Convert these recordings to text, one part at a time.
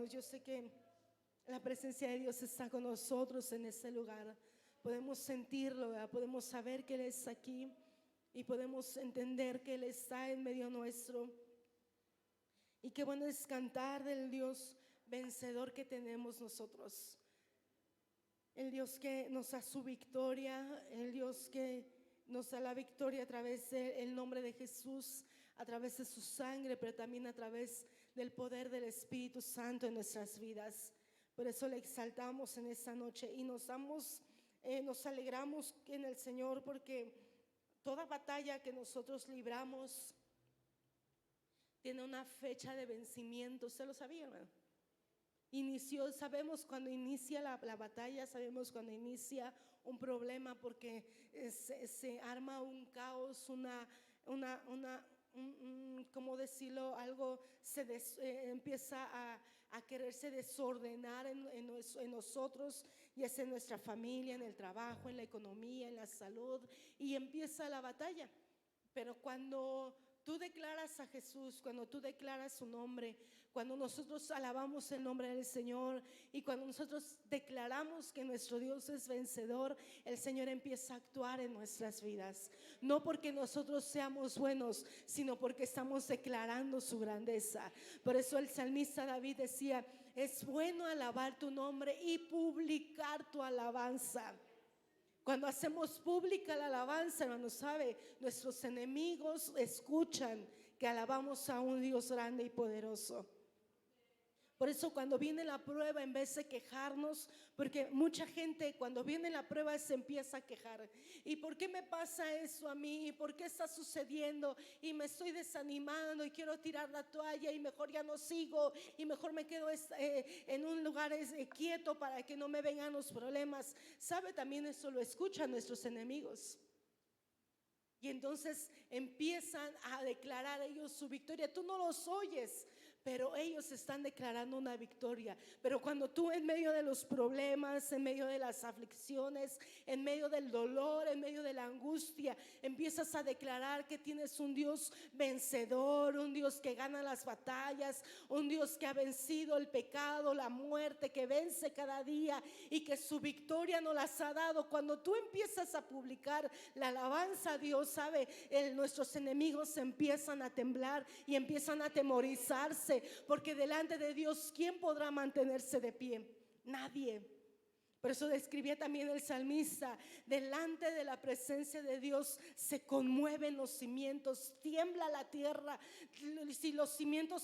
hermanos, yo sé que la presencia de Dios está con nosotros en este lugar. Podemos sentirlo, ¿verdad? Podemos saber que Él es aquí y podemos entender que Él está en medio nuestro. Y qué bueno es cantar del Dios vencedor que tenemos nosotros. El Dios que nos da su victoria, el Dios que nos da la victoria a través del nombre de Jesús, a través de su sangre, pero también a través del poder del Espíritu Santo en nuestras vidas. Por eso le exaltamos en esta noche y nos alegramos en el Señor, porque toda batalla que nosotros libramos tiene una fecha de vencimiento. ¿Usted lo sabía, hermano? Sabemos cuando inicia la batalla, sabemos cuando inicia un problema, porque se arma un caos, ¿cómo decirlo? Algo empieza a quererse desordenar en nosotros, ya sea en nuestra familia, en el trabajo, en la economía, en la salud, y empieza la batalla. Pero cuando tú declaras a Jesús, cuando tú declaras su nombre, cuando nosotros alabamos el nombre del Señor y cuando nosotros declaramos que nuestro Dios es vencedor, el Señor empieza a actuar en nuestras vidas. No porque nosotros seamos buenos, sino porque estamos declarando su grandeza. Por eso el salmista David decía: es bueno alabar tu nombre y publicar tu alabanza. Cuando hacemos pública la alabanza, hermano, sabe, nuestros enemigos escuchan que alabamos a un Dios grande y poderoso. Por eso cuando viene la prueba, en vez de quejarnos, porque mucha gente cuando viene la prueba se empieza a quejar: ¿y por qué me pasa eso a mí? ¿Y por qué está sucediendo? Y me estoy desanimando y quiero tirar la toalla y mejor ya no sigo y mejor me quedo en un lugar quieto para que no me vengan los problemas. ¿Sabe? También eso lo escuchan nuestros enemigos. Y entonces empiezan a declarar ellos su victoria. Tú no los oyes, pero ellos están declarando una victoria. Pero cuando tú, en medio de los problemas, en medio de las aflicciones, en medio del dolor, en medio de la angustia, empiezas a declarar que tienes un Dios vencedor, un Dios que gana las batallas, un Dios que ha vencido el pecado, la muerte, que vence cada día y que su victoria nos las ha dado. Cuando tú empiezas a publicar la alabanza a Dios, sabe, nuestros enemigos empiezan a temblar y empiezan a atemorizarse, porque delante de Dios, ¿quién podrá mantenerse de pie? Nadie. Por eso describía también el salmista: delante de la presencia de Dios se conmueven los cimientos, tiembla la tierra. Si los cimientos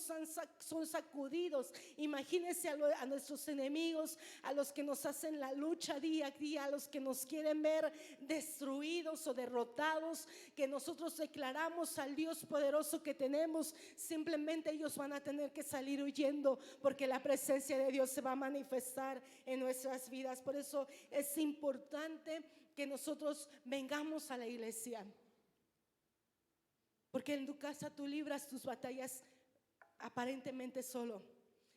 son sacudidos, imagínense a nuestros enemigos, a los que nos hacen la lucha día a día, a los que nos quieren ver destruidos o derrotados, que nosotros declaramos al Dios poderoso que tenemos. Simplemente ellos van a tener que salir huyendo, porque la presencia de Dios se va a manifestar en nuestras vidas. Por eso es importante que nosotros vengamos a la iglesia, porque en tu casa tú libras tus batallas aparentemente solo,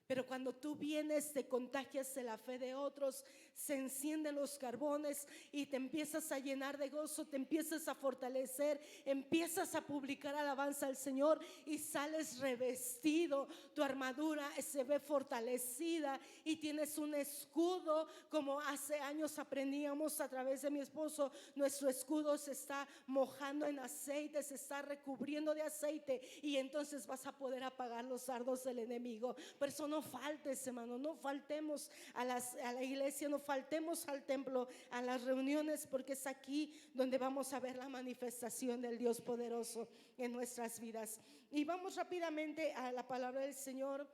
pero cuando tú vienes te contagias de la fe de otros, se encienden los carbones y te empiezas a llenar de gozo, te empiezas a fortalecer, empiezas a publicar alabanza al Señor y sales revestido. Tu armadura se ve fortalecida y tienes un escudo, como hace años aprendíamos a través de mi esposo. Nuestro escudo se está mojando en aceite, se está recubriendo de aceite, y entonces vas a poder apagar los dardos del enemigo. Por eso no faltes, hermano, no faltemos a la iglesia, no faltemos al templo, a las reuniones, porque es aquí donde vamos a ver la manifestación del Dios poderoso en nuestras vidas. Y vamos rápidamente a la palabra del Señor.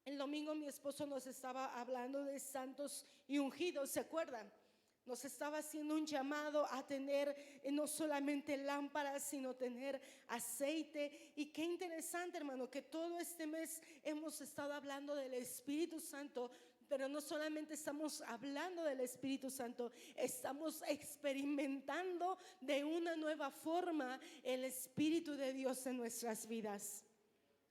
El domingo mi esposo nos estaba hablando de santos y ungidos, ¿se acuerdan? Nos estaba haciendo un llamado a tener no solamente lámparas, sino tener aceite. Y qué interesante, hermano, que todo este mes hemos estado hablando del Espíritu Santo. Pero no solamente estamos hablando del Espíritu Santo, estamos experimentando de una nueva forma el Espíritu de Dios en nuestras vidas.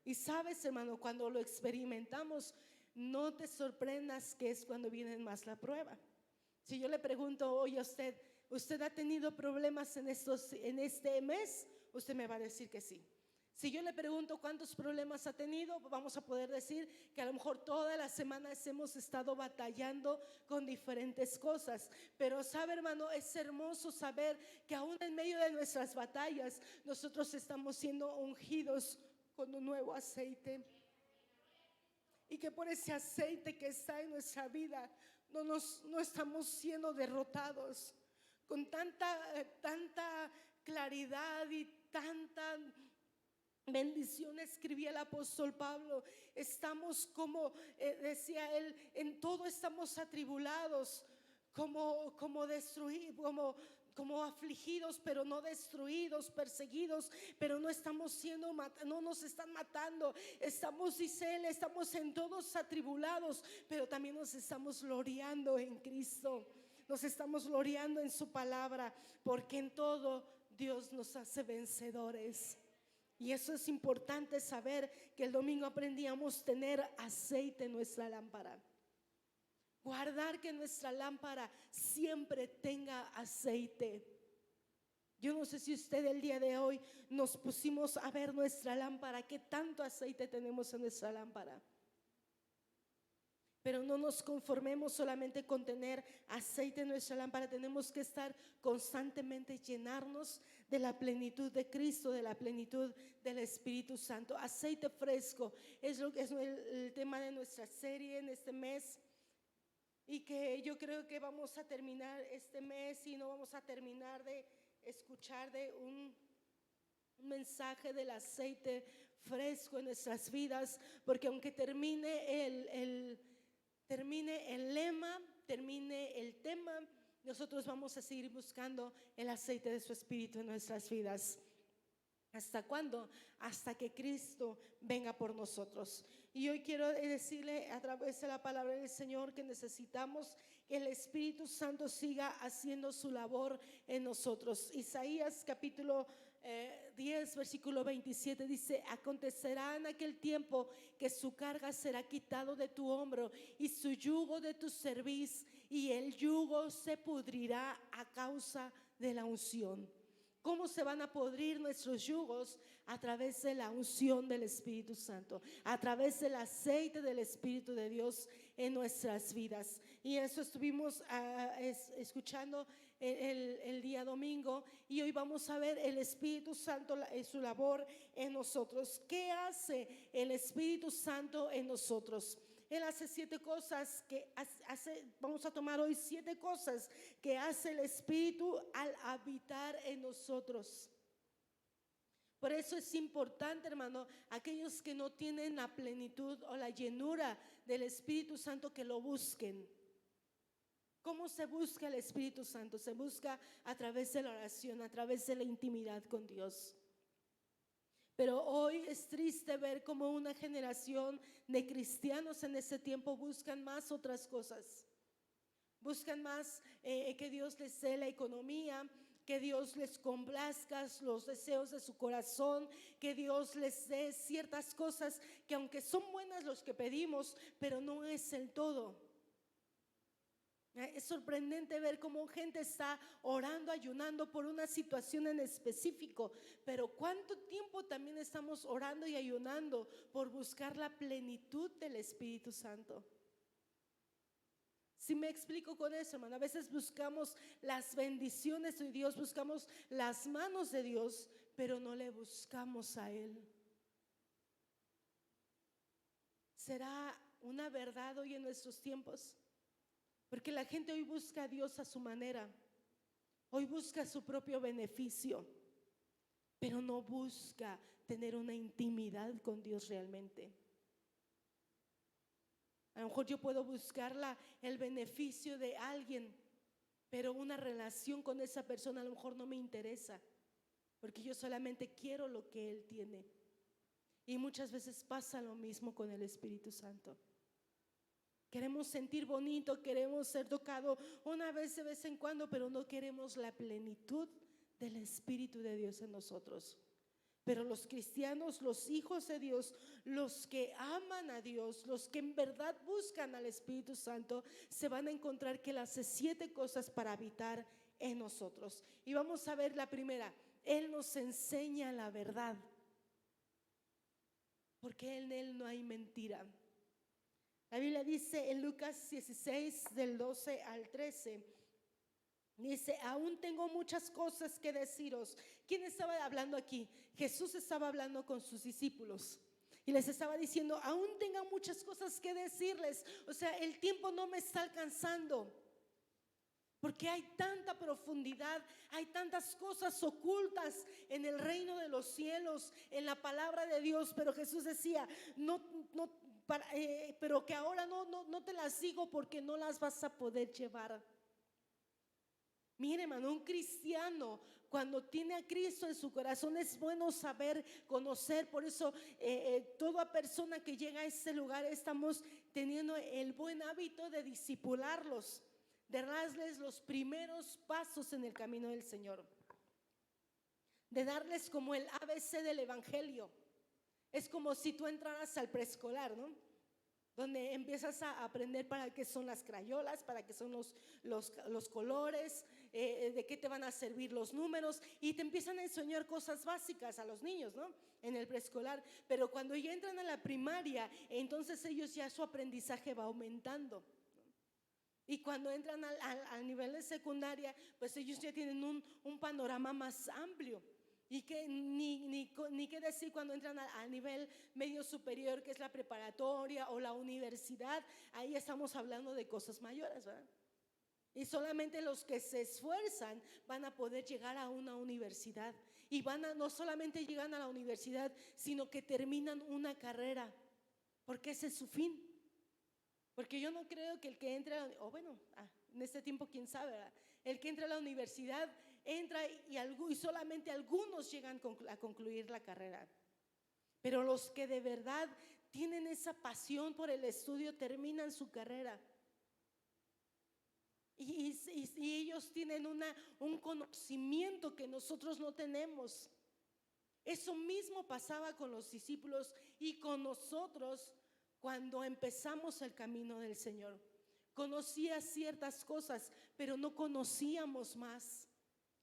Y sabes, hermano, cuando lo experimentamos, no te sorprendas que es cuando viene más la prueba. Si yo le pregunto hoy a ¿usted ha tenido problemas en este mes? Usted me va a decir que sí. Si yo le pregunto cuántos problemas ha tenido, vamos a poder decir que a lo mejor todas las semanas hemos estado batallando con diferentes cosas. Pero sabe, hermano, es hermoso saber que aún en medio de nuestras batallas nosotros estamos siendo ungidos con un nuevo aceite. Y que por ese aceite que está en nuestra vida no estamos siendo derrotados con tanta claridad y tanta bendición. Escribía el apóstol Pablo, estamos como decía él, en todo estamos atribulados, como destruidos, como afligidos, pero no destruidos, perseguidos, pero no estamos siendo no nos están matando. Estamos, dice él, estamos en todos atribulados, pero también nos estamos gloriando en Cristo. Nos estamos gloriando en su palabra, porque en todo Dios nos hace vencedores. Y eso es importante saber, que el domingo aprendíamos tener aceite en nuestra lámpara. Guardar que nuestra lámpara siempre tenga aceite. Yo no sé si usted el día de hoy nos pusimos a ver nuestra lámpara, qué tanto aceite tenemos en nuestra lámpara. Pero no nos conformemos solamente con tener aceite en nuestra lámpara. Tenemos que estar constantemente llenarnos de la plenitud de Cristo, de la plenitud del Espíritu Santo. Aceite fresco es el tema de nuestra serie en este mes. Y que yo creo que vamos a terminar este mes y no vamos a terminar de escuchar de un mensaje del aceite fresco en nuestras vidas. Porque aunque termine el lema, termine el tema, nosotros vamos a seguir buscando el aceite de su Espíritu en nuestras vidas. ¿Hasta cuándo? Hasta que Cristo venga por nosotros. Y hoy quiero decirle a través de la palabra del Señor que necesitamos que el Espíritu Santo siga haciendo su labor en nosotros. Isaías capítulo 10 versículo 27 dice: acontecerá en aquel tiempo que su carga será quitado de tu hombro y su yugo de tu cerviz, y el yugo se pudrirá a causa de la unción. ¿Cómo se van a podrir nuestros yugos? A través de la unción del Espíritu Santo, a través del aceite del Espíritu de Dios en nuestras vidas. Y eso estuvimos escuchando el día domingo, y hoy vamos a ver el Espíritu Santo, su labor en nosotros. ¿Qué hace el Espíritu Santo en nosotros? Él hace 7 cosas que hace. Vamos a tomar hoy 7 cosas que hace el Espíritu al habitar en nosotros. Por eso es importante, hermano, aquellos que no tienen la plenitud o la llenura del Espíritu Santo, que lo busquen. ¿Cómo se busca el Espíritu Santo? Se busca a través de la oración, a través de la intimidad con Dios. Pero hoy es triste ver cómo una generación de cristianos en ese tiempo buscan más otras cosas. Buscan más que Dios les dé la economía, que Dios les complazca los deseos de su corazón, que Dios les dé ciertas cosas que, aunque son buenas los que pedimos, pero no es el todo. Es sorprendente ver cómo gente está orando, ayunando por una situación en específico, pero cuánto tiempo también estamos orando y ayunando por buscar la plenitud del Espíritu Santo. Si me explico con eso, hermano, a veces buscamos las bendiciones de Dios, buscamos las manos de Dios, pero no le buscamos a Él. ¿Será una verdad hoy en nuestros tiempos? Porque la gente hoy busca a Dios a su manera, hoy busca su propio beneficio, pero no busca tener una intimidad con Dios realmente. A lo mejor yo puedo buscar el beneficio de alguien, pero una relación con esa persona a lo mejor no me interesa, porque yo solamente quiero lo que Él tiene. Y muchas veces pasa lo mismo con el Espíritu Santo. Queremos sentir bonito, queremos ser tocados una vez de vez en cuando, pero no queremos la plenitud del Espíritu de Dios en nosotros. Pero los cristianos, los hijos de Dios, los que aman a Dios, los que en verdad buscan al Espíritu Santo, se van a encontrar que Él hace 7 cosas para habitar en nosotros. Y vamos a ver la primera: Él nos enseña la verdad. porque en Él no hay mentira. La Biblia dice en Lucas 16, del 12 al 13, dice: aún tengo muchas cosas que deciros. ¿Quién estaba hablando aquí? Jesús estaba hablando con sus discípulos y les estaba diciendo: aún tengo muchas cosas que decirles. O sea, el tiempo no me está alcanzando, porque hay tanta profundidad, hay tantas cosas ocultas en el reino de los cielos, en la palabra de Dios. Pero Jesús decía: pero que ahora no te las digo, porque no las vas a poder llevar. Mire, hermano, un cristiano cuando tiene a Cristo en su corazón es bueno saber, conocer. Por eso toda persona que llega a este lugar estamos teniendo el buen hábito de discipularlos, de darles los primeros pasos en el camino del Señor, de darles como el ABC del Evangelio. Es como si tú entraras al preescolar, ¿no? Donde empiezas a aprender para qué son las crayolas, para qué son los colores, de qué te van a servir los números, y te empiezan a enseñar cosas básicas a los niños, ¿no? En el preescolar. Pero cuando ya entran a la primaria, entonces ellos ya su aprendizaje va aumentando. Y cuando entran al nivel de secundaria, pues ellos ya tienen un panorama más amplio. Y que ni qué decir cuando entran al nivel medio superior, que es la preparatoria o la universidad. Ahí estamos hablando de cosas mayores, ¿verdad? Y solamente los que se esfuerzan van a poder llegar a una universidad. Y no solamente llegan a la universidad, sino que terminan una carrera, porque ese es su fin. Porque yo no creo que el que entre en este tiempo quién sabe, ¿verdad? El que entra a la universidad entra y solamente algunos llegan a concluir la carrera. Pero los que de verdad tienen esa pasión por el estudio terminan su carrera. Y ellos tienen un conocimiento que nosotros no tenemos. Eso mismo pasaba con los discípulos y con nosotros cuando empezamos el camino del Señor. Conocía ciertas cosas, pero no conocíamos más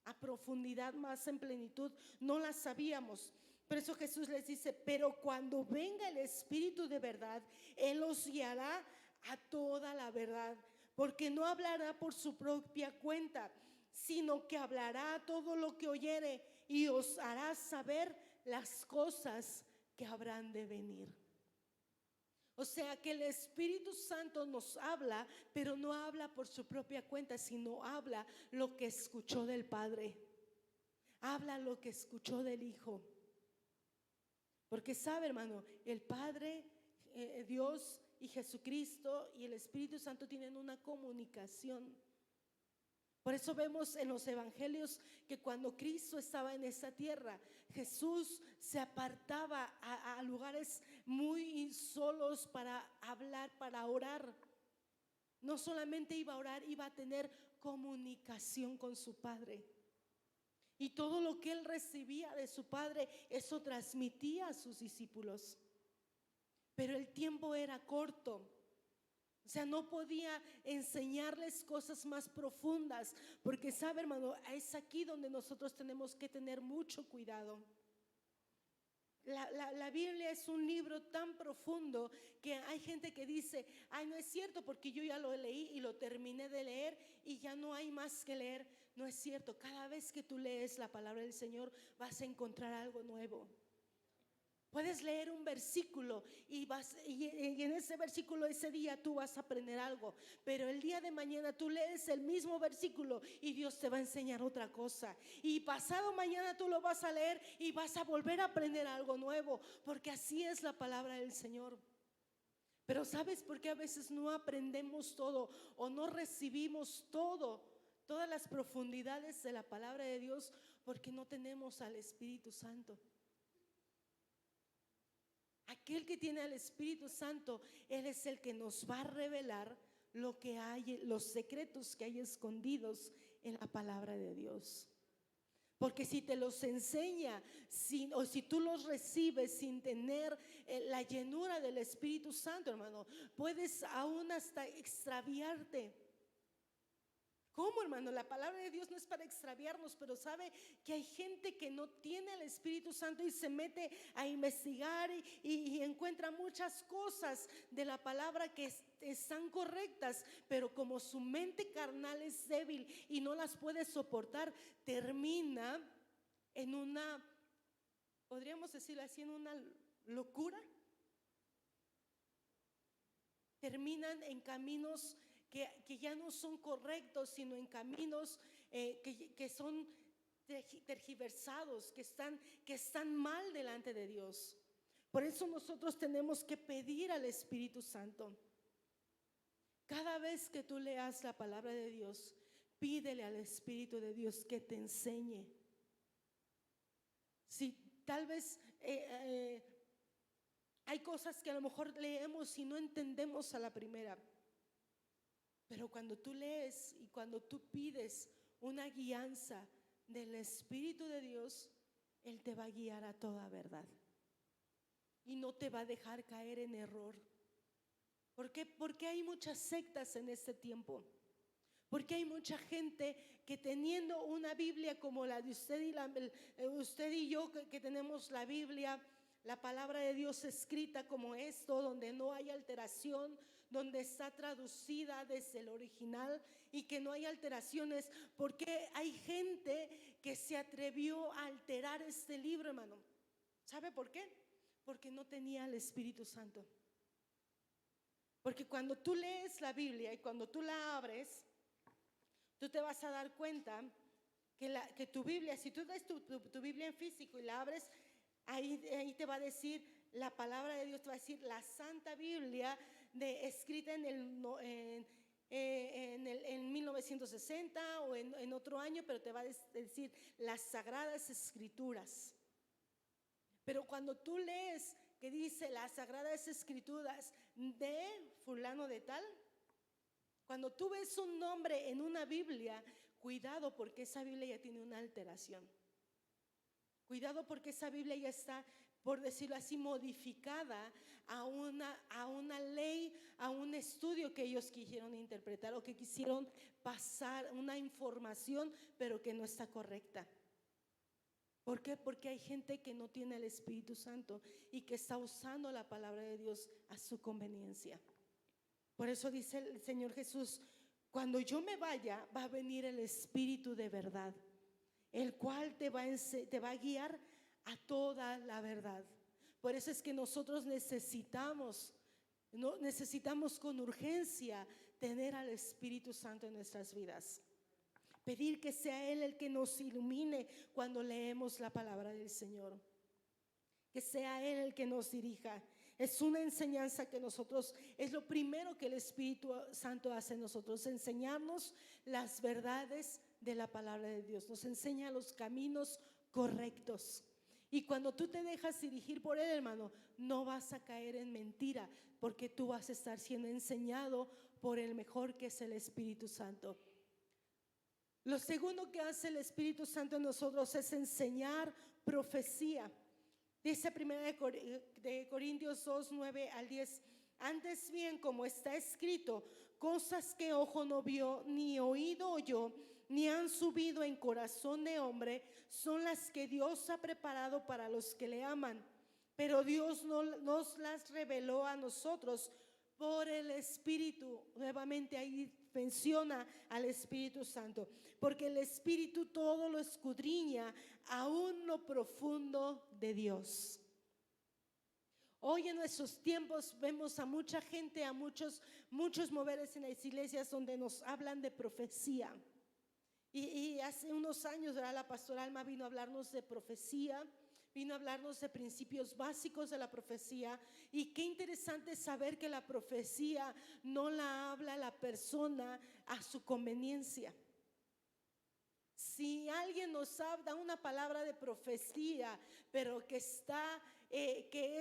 a profundidad, más en plenitud, no las sabíamos. Por eso Jesús les dice: pero cuando venga el Espíritu de verdad, Él os guiará a toda la verdad, porque no hablará por su propia cuenta, sino que hablará todo lo que oyere y os hará saber las cosas que habrán de venir. O sea que el Espíritu Santo nos habla, pero no habla por su propia cuenta, sino habla lo que escuchó del Padre, habla lo que escuchó del Hijo. Porque sabe, hermano, el Padre, Dios y Jesucristo y el Espíritu Santo tienen una comunicación. Por eso vemos en los evangelios que cuando Cristo estaba en esta tierra, Jesús se apartaba a lugares muy solos para hablar, para orar. No solamente iba a orar, iba a tener comunicación con su Padre. Y todo lo que él recibía de su Padre, eso transmitía a sus discípulos. Pero el tiempo era corto. O sea, no podía enseñarles cosas más profundas, porque sabe, hermano, es aquí donde nosotros tenemos que tener mucho cuidado. La Biblia es un libro tan profundo que hay gente que dice: ay, no es cierto, porque yo ya lo leí y lo terminé de leer y ya no hay más que leer. No es cierto. Cada vez que tú lees la palabra del Señor vas a encontrar algo nuevo. Puedes leer un versículo y en ese versículo ese día tú vas a aprender algo, pero el día de mañana tú lees el mismo versículo y Dios te va a enseñar otra cosa, y pasado mañana tú lo vas a leer y vas a volver a aprender algo nuevo, porque así es la palabra del Señor. Pero ¿sabes por qué a veces no aprendemos todo o no recibimos todas las profundidades de la palabra de Dios? Porque no tenemos al Espíritu Santo. Aquel que tiene al Espíritu Santo, Él es el que nos va a revelar lo que hay, los secretos que hay escondidos en la palabra de Dios. Porque si te los enseña o si tú los recibes sin tener la llenura del Espíritu Santo, hermano, puedes aún hasta extraviarte. ¿Cómo, hermano? La palabra de Dios no es para extraviarnos, pero sabe que hay gente que no tiene el Espíritu Santo y se mete a investigar y encuentra muchas cosas de la palabra que están correctas, pero como su mente carnal es débil y no las puede soportar, termina en una, podríamos decirlo así, en una locura. Terminan en caminos que ya no son correctos, sino en caminos que son tergiversados, que están mal delante de Dios. Por eso nosotros tenemos que pedir al Espíritu Santo. Cada vez que tú leas la palabra de Dios, pídele al Espíritu de Dios que te enseñe. Si tal vez hay cosas que a lo mejor leemos y no entendemos a la primera, pero cuando tú lees y cuando tú pides una guianza del Espíritu de Dios, Él te va a guiar a toda verdad y no te va a dejar caer en error. ¿Por qué? Porque hay muchas sectas en este tiempo. Porque hay mucha gente que teniendo una Biblia como la de usted usted y yo que tenemos la Biblia, la palabra de Dios escrita como esto, donde no hay alteración, donde está traducida desde el original y que no hay alteraciones. Porque hay gente que se atrevió a alterar este libro, hermano. ¿Sabe por qué? Porque no tenía el Espíritu Santo. Porque cuando tú lees la Biblia y cuando tú la abres, tú te vas a dar cuenta que tu Biblia, si tú ves tu Biblia en físico y la abres, ahí te va a decir la palabra de Dios, te va a decir la Santa Biblia escrita en 1960 o en otro año, pero te va a decir las Sagradas Escrituras. Pero cuando tú lees que dice las Sagradas Escrituras de fulano de tal, cuando tú ves un nombre en una Biblia, cuidado porque esa Biblia ya tiene una alteración. Cuidado porque esa Biblia ya está, por decirlo así, modificada a una ley, a un estudio que ellos quisieron interpretar o que quisieron pasar una información, pero que no está correcta. ¿Por qué? Porque hay gente que no tiene el Espíritu Santo y que está usando la palabra de Dios a su conveniencia. Por eso dice el Señor Jesús: cuando yo me vaya, va a venir el Espíritu de verdad, el cual te va a guiar a toda la verdad. Por eso es que nosotros necesitamos con urgencia tener al Espíritu Santo en nuestras vidas. Pedir que sea Él el que nos ilumine cuando leemos la palabra del Señor. Que sea Él el que nos dirija. Es una enseñanza que nosotros, es lo primero que el Espíritu Santo hace en nosotros, enseñarnos las verdades de la palabra de Dios. Nos enseña los caminos correctos. Y cuando tú te dejas dirigir por Él, hermano, no vas a caer en mentira, porque tú vas a estar siendo enseñado por el mejor, que es el Espíritu Santo. Lo segundo que hace el Espíritu Santo en nosotros es enseñar profecía. Dice 1 de Corintios 2, 9 al 10: antes bien, como está escrito, cosas que ojo no vio, ni oído oyó, ni han subido en corazón de hombre, son las que Dios ha preparado para los que le aman. Pero Dios no nos las reveló a nosotros por el Espíritu. Nuevamente ahí menciona al Espíritu Santo, porque el Espíritu todo lo escudriña, aún lo profundo de Dios. Hoy en nuestros tiempos vemos a mucha gente, a muchos moveres en las iglesias donde nos hablan de profecía. Y hace unos años, ¿verdad?, la pastora Alma vino a hablarnos de profecía, vino a hablarnos de principios básicos de la profecía. Y qué interesante saber que la profecía no la habla la persona a su conveniencia. Si alguien nos da una palabra de profecía, pero que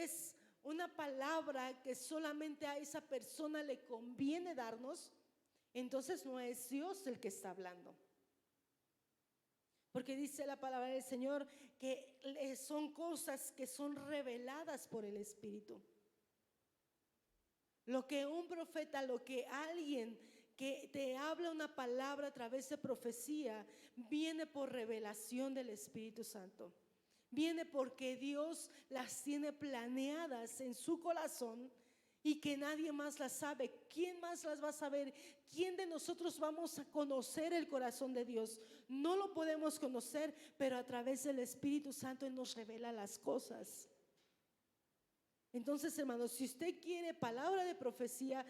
es una palabra que solamente a esa persona le conviene darnos, entonces no es Dios el que está hablando. Porque dice la palabra del Señor que son cosas que son reveladas por el Espíritu. Lo que un profeta, lo que alguien que te habla una palabra a través de profecía, viene por revelación del Espíritu Santo. Viene porque Dios las tiene planeadas en su corazón y que nadie más las sabe. ¿Quién más las va a saber? ¿Quién de nosotros vamos a conocer el corazón de Dios? No lo podemos conocer, pero a través del Espíritu Santo Él nos revela las cosas. Entonces, hermanos, si usted quiere palabra de profecía,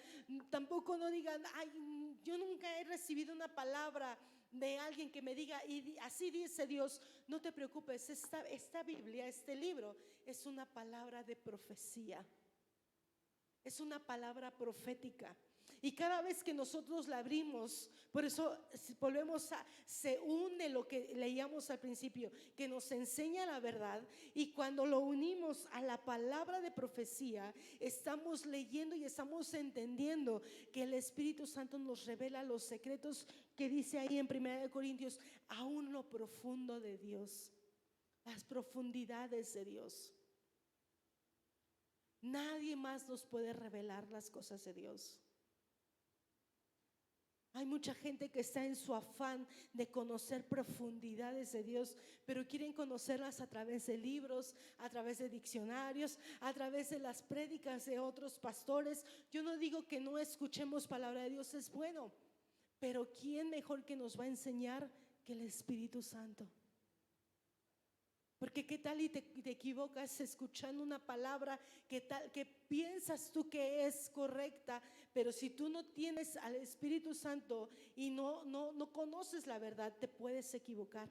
tampoco no digan, ay, yo nunca he recibido una palabra de alguien que me diga, y así dice Dios. No te preocupes, esta Biblia, este libro, es una palabra de profecía. Es una palabra profética. Y cada vez que nosotros la abrimos, por eso volvemos se une lo que leíamos al principio, que nos enseña la verdad. Y cuando lo unimos a la palabra de profecía, estamos leyendo y estamos entendiendo que el Espíritu Santo nos revela los secretos que dice ahí en 1 Corintios, aún lo profundo de Dios, las profundidades de Dios. Nadie más nos puede revelar las cosas de Dios. Hay mucha gente que está en su afán de conocer profundidades de Dios, pero quieren conocerlas a través de libros, a través de diccionarios, a través de las prédicas de otros pastores. Yo no digo que no escuchemos palabra de Dios, es bueno, pero ¿quién mejor que nos va a enseñar que el Espíritu Santo? Porque qué tal y te equivocas escuchando una palabra que piensas tú que es correcta, pero si tú no tienes al Espíritu Santo y no conoces la verdad, te puedes equivocar.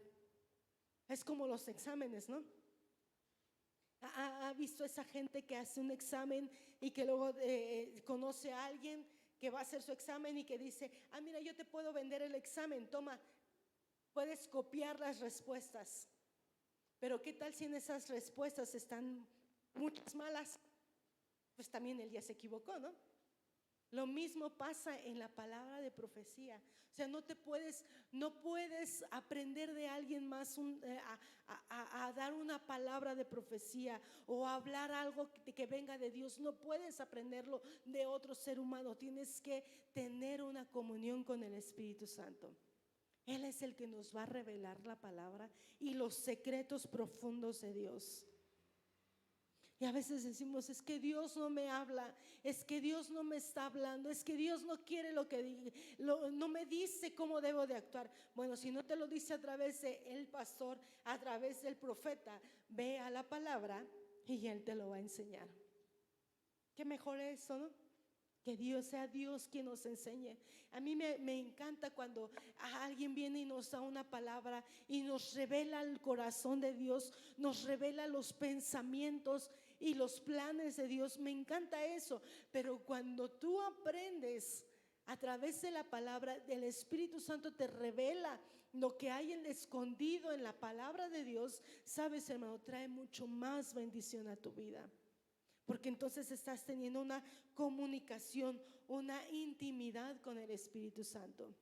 Es como los exámenes, ¿no? ¿Ha visto esa gente que hace un examen y que luego conoce a alguien que va a hacer su examen y que dice, mira, yo te puedo vender el examen, toma, puedes copiar las respuestas? Pero ¿qué tal si en esas respuestas están muchas malas? Pues también él ya se equivocó, ¿no? Lo mismo pasa en la palabra de profecía. O sea, no puedes aprender de alguien más a dar una palabra de profecía o a hablar algo que venga de Dios. No puedes aprenderlo de otro ser humano. Tienes que tener una comunión con el Espíritu Santo. Él es el que nos va a revelar la palabra y los secretos profundos de Dios. Y a veces decimos, es que Dios no me habla, es que Dios no me está hablando, es que Dios no quiere lo que diga, no me dice cómo debo de actuar. Bueno, si no te lo dice a través del pastor, a través del profeta, ve a la palabra y Él te lo va a enseñar. ¿Qué mejor es eso, no? Que Dios sea Dios quien nos enseñe. A mí me encanta cuando alguien viene y nos da una palabra y nos revela el corazón de Dios, nos revela los pensamientos y los planes de Dios. Me encanta eso. Pero cuando tú aprendes a través de la palabra, del Espíritu Santo te revela lo que hay en escondido en la palabra de Dios, sabes, hermano, trae mucho más bendición a tu vida. Porque entonces estás teniendo una comunicación, una intimidad con el Espíritu Santo.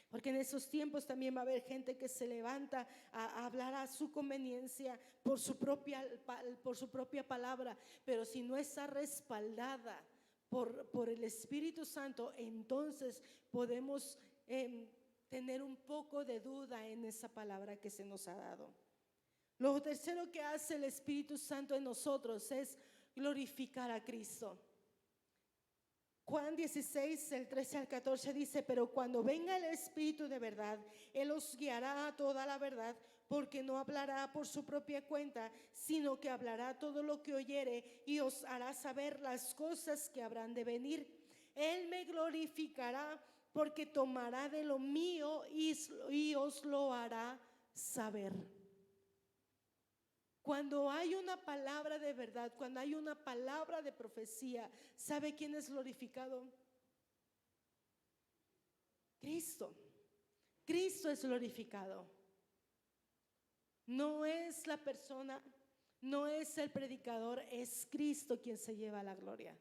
Porque en esos tiempos también va a haber gente que se levanta a hablar a su conveniencia por su propia palabra. Pero si no está respaldada por el Espíritu Santo, entonces podemos tener un poco de duda en esa palabra que se nos ha dado. Lo tercero que hace el Espíritu Santo en nosotros es glorificar a Cristo. Juan 16, el 13 al 14 dice, pero cuando venga el Espíritu de verdad, Él os guiará a toda la verdad, porque no hablará por su propia cuenta, sino que hablará todo lo que oyere y os hará saber las cosas que habrán de venir. Él me glorificará porque tomará de lo mío y os lo hará saber. Cuando hay una palabra de verdad, cuando hay una palabra de profecía, ¿sabe quién es glorificado? Cristo. Cristo es glorificado. No es la persona, no es el predicador, es Cristo quien se lleva la gloria.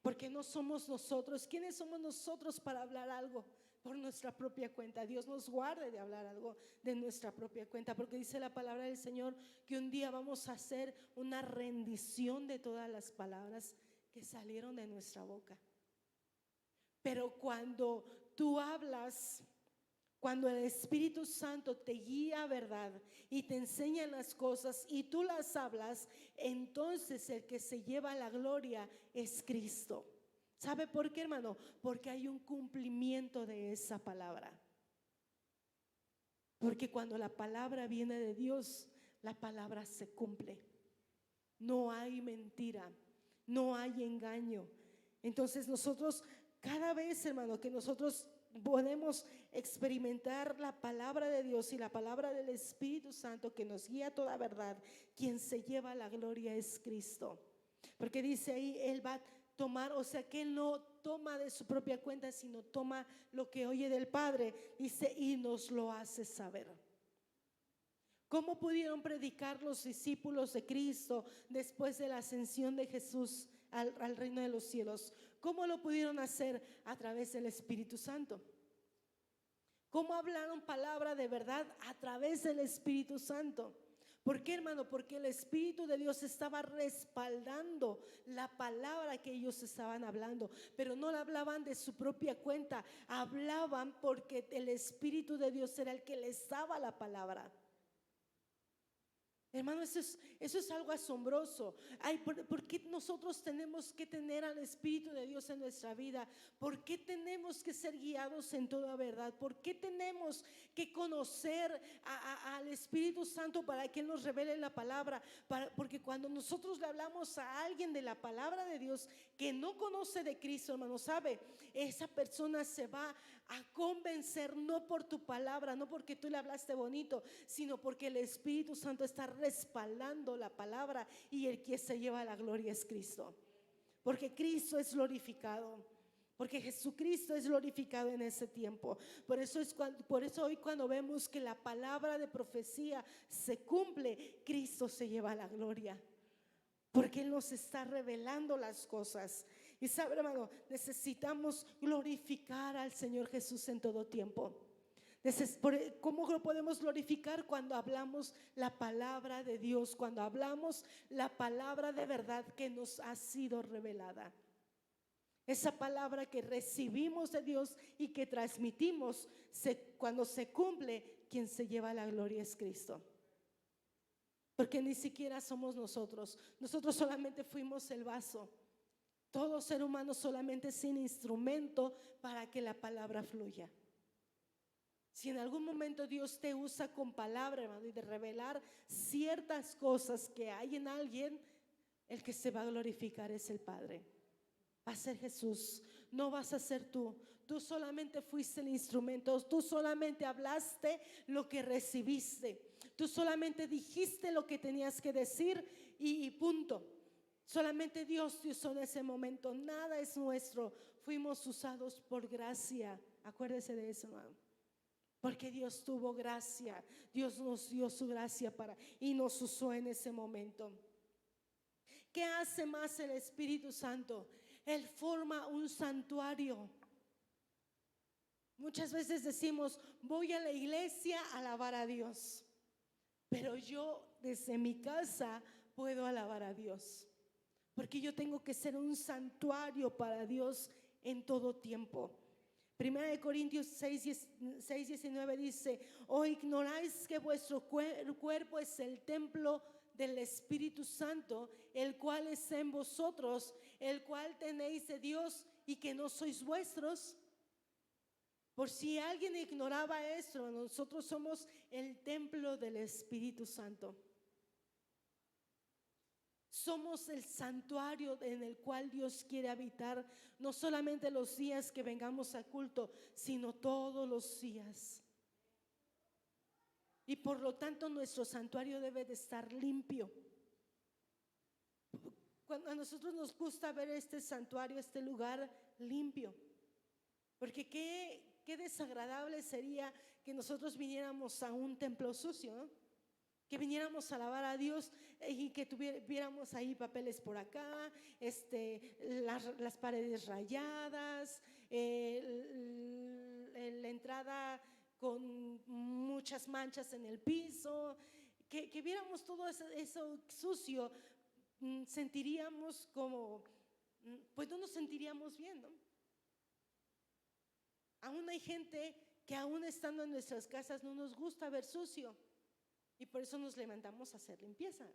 Porque no somos nosotros. ¿Quiénes somos nosotros para hablar algo por nuestra propia cuenta? Dios nos guarde de hablar algo de nuestra propia cuenta, porque dice la palabra del Señor que un día vamos a hacer una rendición de todas las palabras que salieron de nuestra boca. Pero cuando tú hablas, cuando el Espíritu Santo te guía a verdad y te enseña las cosas y tú las hablas, entonces el que se lleva la gloria es Cristo. ¿Sabe por qué, hermano? Porque hay un cumplimiento de esa palabra. Porque cuando la palabra viene de Dios, la palabra se cumple. No hay mentira, no hay engaño. Entonces nosotros, cada vez, hermano, que nosotros podemos experimentar la palabra de Dios y la palabra del Espíritu Santo que nos guía a toda verdad, quien se lleva la gloria es Cristo. Porque dice ahí, Él va a tomar, o sea que Él no toma de su propia cuenta, sino toma lo que oye del Padre, dice, y nos lo hace saber. ¿Cómo pudieron predicar los discípulos de Cristo después de la ascensión de Jesús al reino de los cielos? ¿Cómo lo pudieron hacer? A través del Espíritu Santo. ¿Cómo hablaron palabra de verdad? A través del Espíritu Santo. ¿Por qué, hermano? Porque el Espíritu de Dios estaba respaldando la palabra que ellos estaban hablando, pero no la hablaban de su propia cuenta, hablaban porque el Espíritu de Dios era el que les daba la palabra. Hermano, eso es algo asombroso. ¿Por qué nosotros tenemos que tener al Espíritu de Dios en nuestra vida? ¿Por qué tenemos que ser guiados en toda verdad? ¿Por qué tenemos que conocer al Espíritu Santo para que Él nos revele la palabra? Porque cuando nosotros le hablamos a alguien de la palabra de Dios que no conoce de Cristo, hermano, ¿sabe? Esa persona se va a convencer, no por tu palabra, no porque tú le hablaste bonito, sino porque el Espíritu Santo está respaldando la palabra, y el que se lleva la gloria es Cristo. Porque Cristo es glorificado, porque Jesucristo es glorificado en ese tiempo. Por eso hoy cuando vemos que la palabra de profecía se cumple, Cristo se lleva la gloria, porque Él nos está revelando las cosas. Y sabe, hermano, necesitamos glorificar al Señor Jesús en todo tiempo. ¿Cómo lo podemos glorificar? Cuando hablamos la palabra de Dios, cuando hablamos la palabra de verdad que nos ha sido revelada. Esa palabra que recibimos de Dios y que transmitimos, cuando se cumple, quien se lleva la gloria es Cristo. Porque ni siquiera somos nosotros solamente fuimos el vaso. Todo ser humano solamente es un instrumento para que la palabra fluya. Si en algún momento Dios te usa con palabra, hermano, y de revelar ciertas cosas que hay en alguien, el que se va a glorificar es el Padre. Va a ser Jesús, no vas a ser tú. Tú solamente fuiste el instrumento, tú solamente hablaste lo que recibiste, tú solamente dijiste lo que tenías que decir y punto. Solamente Dios te usó en ese momento, nada es nuestro, fuimos usados por gracia. Acuérdese de eso, hermano. Porque Dios tuvo gracia, Dios nos dio su gracia y nos usó en ese momento. ¿Qué hace más el Espíritu Santo? Él forma un santuario. Muchas veces decimos, voy a la iglesia a alabar a Dios, pero yo desde mi casa puedo alabar a Dios, porque yo tengo que ser un santuario para Dios en todo tiempo. Primera de Corintios 6:19 dice: ¿o ignoráis que vuestro cuerpo es el templo del Espíritu Santo, el cual es en vosotros, el cual tenéis de Dios, y que no sois vuestros? Por si alguien ignoraba esto, nosotros somos el templo del Espíritu Santo. Somos el santuario en el cual Dios quiere habitar, no solamente los días que vengamos a culto, sino todos los días. Y por lo tanto nuestro santuario debe de estar limpio. Cuando a nosotros nos gusta ver este santuario, este lugar limpio, porque qué desagradable sería que nosotros viniéramos a un templo sucio, ¿no? Que viniéramos a alabar a Dios y que tuviéramos ahí papeles por acá, las paredes rayadas, la entrada con muchas manchas en el piso, que viéramos todo eso sucio. Sentiríamos como, pues no nos sentiríamos bien, ¿no? Aún hay gente que aún estando en nuestras casas no nos gusta ver sucio y por eso nos levantamos a hacer limpieza,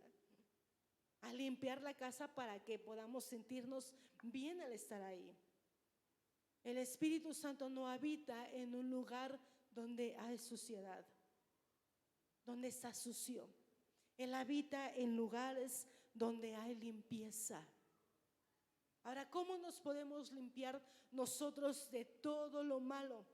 a limpiar la casa para que podamos sentirnos bien al estar ahí. El Espíritu Santo no habita en un lugar donde hay suciedad, donde está sucio. Él habita en lugares donde hay limpieza. Ahora, ¿cómo nos podemos limpiar nosotros de todo lo malo?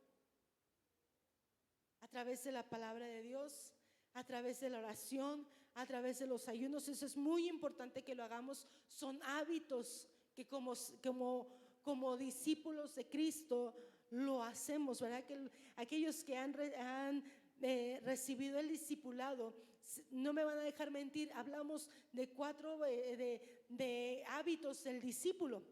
A través de la palabra de Dios, a través de la oración, a través de los ayunos. Eso es muy importante que lo hagamos. Son hábitos que como discípulos de Cristo lo hacemos, ¿verdad? Que aquellos que han recibido el discipulado, no me van a dejar mentir, hablamos de 4 de hábitos del discípulo: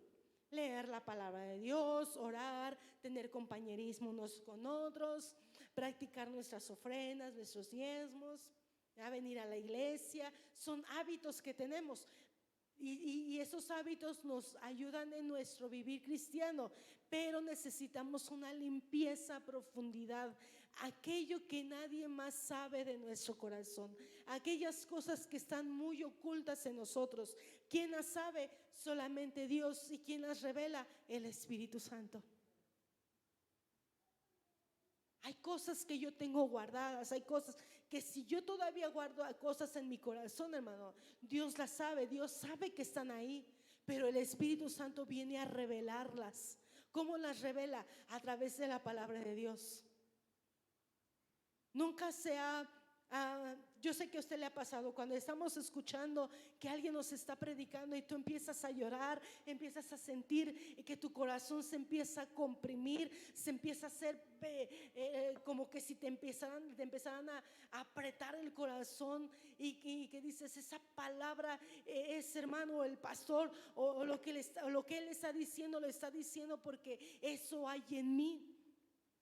leer la palabra de Dios, orar, tener compañerismo unos con otros, practicar nuestras ofrendas, nuestros diezmos, a venir a la iglesia. Son hábitos que tenemos. Y esos hábitos nos ayudan en nuestro vivir cristiano, pero necesitamos una limpieza a profundidad, aquello que nadie más sabe de nuestro corazón, aquellas cosas que están muy ocultas en nosotros. ¿Quién las sabe? Solamente Dios. ¿Y quién las revela? El Espíritu Santo. Hay cosas que yo tengo guardadas, hay cosas que si yo todavía guardo cosas en mi corazón, hermano, Dios las sabe, Dios sabe que están ahí, pero el Espíritu Santo viene a revelarlas. ¿Cómo las revela? A través de la palabra de Dios. Nunca yo sé que a usted le ha pasado cuando estamos escuchando que alguien nos está predicando y tú empiezas a llorar, empiezas a sentir que tu corazón se empieza a comprimir, se empieza a hacer como que si te empezaran a apretar el corazón y que dices, esa palabra es, hermano, el pastor o lo que él está diciendo, lo está diciendo porque eso hay en mí.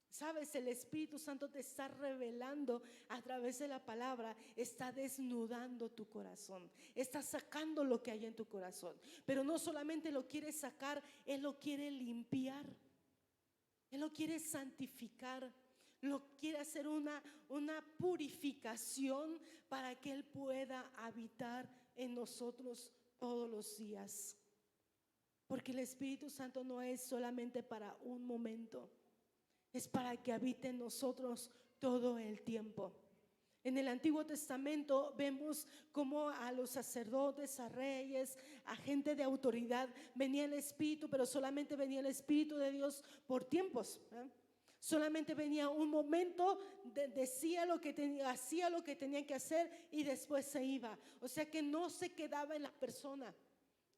Sabes, el Espíritu Santo te está revelando a través de la palabra, está desnudando tu corazón, está sacando lo que hay en tu corazón. Pero no solamente lo quiere sacar, Él lo quiere limpiar, Él lo quiere santificar, lo quiere hacer una purificación para que Él pueda habitar en nosotros todos los días. Porque el Espíritu Santo no es solamente para un momento, es para que habite en nosotros todo el tiempo. En el Antiguo Testamento vemos cómo a los sacerdotes, a reyes, a gente de autoridad venía el Espíritu, pero solamente venía el Espíritu de Dios por tiempos, ¿eh? Solamente venía un momento, decía lo que hacía lo que tenía que hacer y después se iba. O sea que no se quedaba en la persona.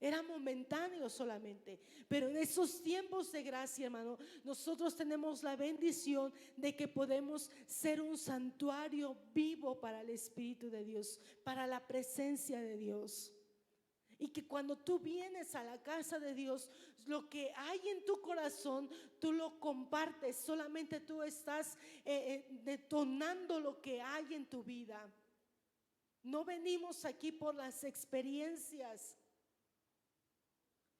Era momentáneo solamente. Pero en esos tiempos de gracia, hermano, nosotros tenemos la bendición de que podemos ser un santuario vivo para el Espíritu de Dios, para la presencia de Dios. Y que cuando tú vienes a la casa de Dios, lo que hay en tu corazón, tú lo compartes. Solamente tú estás detonando lo que hay en tu vida. No venimos aquí por las experiencias.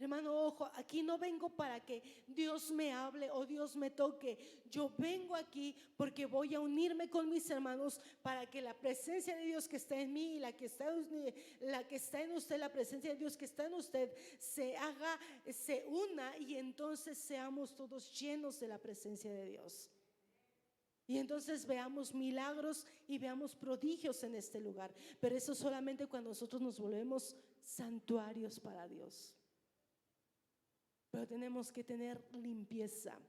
Hermano, ojo, aquí no vengo para que Dios me hable o Dios me toque. Yo vengo aquí porque voy a unirme con mis hermanos para que la presencia de Dios que está en mí y la que está en usted, la presencia de Dios que está en usted, se una y entonces seamos todos llenos de la presencia de Dios. Y entonces veamos milagros y veamos prodigios en este lugar. Pero eso solamente cuando nosotros nos volvemos santuarios para Dios. Pero tenemos que tener limpieza,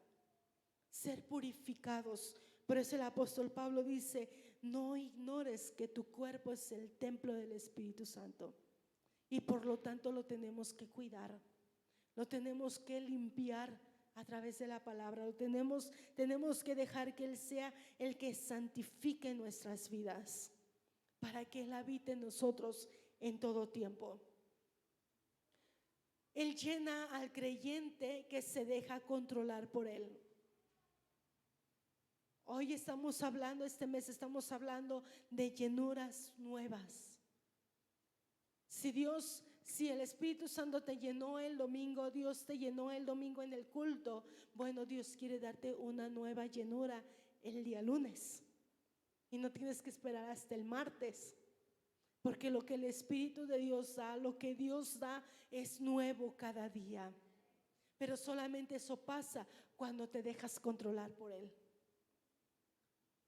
ser purificados. Por eso el apóstol Pablo dice: no ignores que tu cuerpo es el templo del Espíritu Santo y por lo tanto lo tenemos que cuidar, lo tenemos que limpiar a través de la palabra. Tenemos que dejar que Él sea el que santifique nuestras vidas para que Él habite en nosotros en todo tiempo. Él llena al creyente que se deja controlar por Él. Hoy estamos hablando, este mes estamos hablando de llenuras nuevas. Si Dios Si el Espíritu Santo te llenó el domingo, Dios te llenó el domingo en el culto, bueno, Dios quiere darte una nueva llenura el día lunes. Y no tienes que esperar hasta el martes, porque lo que el Espíritu de Dios da, lo que Dios da es nuevo cada día. Pero solamente eso pasa cuando te dejas controlar por Él.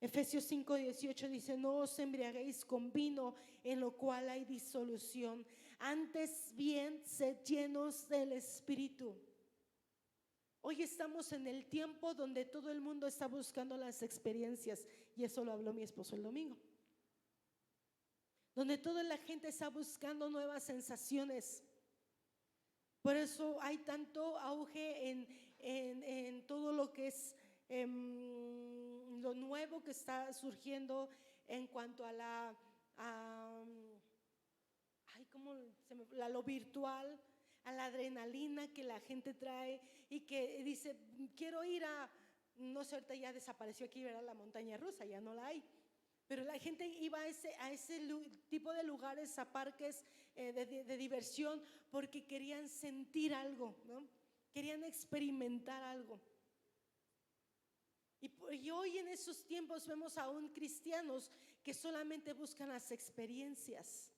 Efesios 5:18 dice: no os embriaguéis con vino, en lo cual hay disolución, antes bien sed llenos del Espíritu. Hoy estamos en el tiempo donde todo el mundo está buscando las experiencias, y eso lo habló mi esposo el domingo, donde toda la gente está buscando nuevas sensaciones. Por eso hay tanto auge en todo lo que es lo nuevo que está surgiendo en cuanto a lo virtual, a la adrenalina que la gente trae y que dice: quiero ir a, no sé, ahorita ya desapareció aquí, ¿verdad? La montaña rusa, ya no la hay. Pero la gente iba a ese tipo de lugares, a parques de diversión, porque querían sentir algo, ¿no? Querían experimentar algo. Y hoy en esos tiempos vemos aún cristianos que solamente buscan las experiencias.